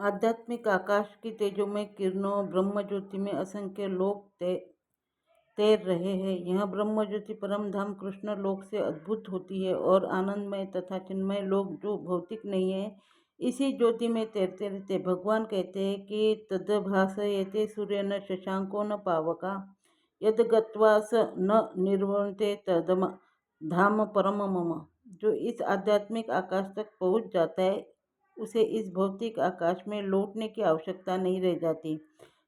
आध्यात्मिक आकाश की तेजोमय किरणों ब्रह्म ज्योति में असंख्य लोग तैर रहे हैं। यह ब्रह्म ज्योति परम धाम कृष्ण लोक से अद्भुत होती है और आनंदमय तथा चिन्मय लोग जो भौतिक नहीं है, इसी ज्योति में तैरते रहते। भगवान कहते हैं कि तद्भासयते सूर्य न शशांको न पावका यद गत्वा स न निर्वृते तदम धाम परम मम। जो इस आध्यात्मिक आकाश तक पहुँच जाता है, उसे इस भौतिक आकाश में लौटने की आवश्यकता नहीं रह जाती।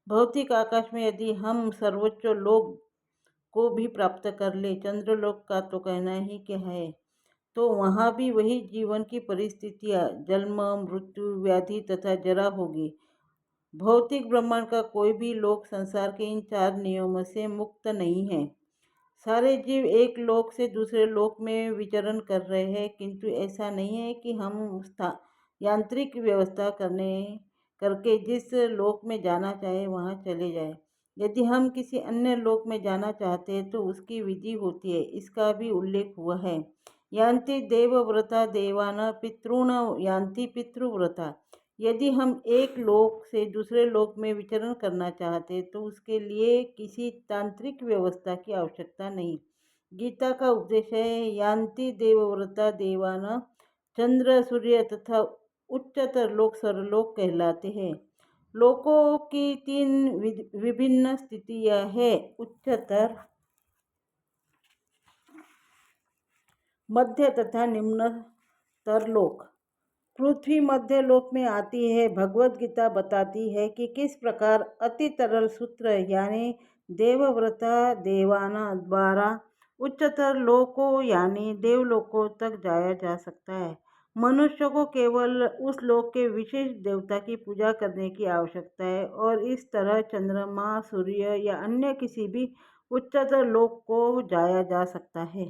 भौतिक आकाश में यदि हम सर्वोच्च लोक को भी प्राप्त कर ले, चंद्रलोक का तो कहना ही क्या है, तो वहाँ भी वही जीवन की परिस्थितियाँ, जन्म, मृत्यु, व्याधि तथा जरा होगी। भौतिक ब्रह्मांड का कोई भी लोक संसार के इन 4 नियमों से मुक्त नहीं है। सारे जीव एक लोक से दूसरे लोक में विचरण कर रहे हैं, किंतु ऐसा नहीं है कि हम यांत्रिक व्यवस्था करके जिस लोक में जाना चाहे वहाँ चले जाए। यदि हम किसी अन्य लोक में जाना चाहते हैं तो उसकी विधि होती है, इसका भी उल्लेख हुआ है। यान्ति देवव्रता देवान पितॄण यान्ति पितृव्रता। यदि हम एक लोक से दूसरे लोक में विचरण करना चाहते तो उसके लिए किसी तांत्रिक व्यवस्था की आवश्यकता नहीं। गीता का उपदेश है, यान्ति देवव्रता देवान। चंद्र, सूर्य तथा उच्चतर लोक सरलोक कहलाते हैं। लोकों की 3 विभिन्न स्थितियां हैं: उच्चतर, मध्य तथा निम्नतर लोक। पृथ्वी मध्य लोक में आती है। भगवद गीता बताती है कि किस प्रकार अति तरल सूत्र यानी देवव्रता देवाना द्वारा उच्चतर लोकों यानी देवलोकों तक जाया जा सकता है। मनुष्य को केवल उस लोक के विशेष देवता की पूजा करने की आवश्यकता है और इस तरह चंद्रमा, सूर्य या अन्य किसी भी उच्चतर लोक को जाया जा सकता है।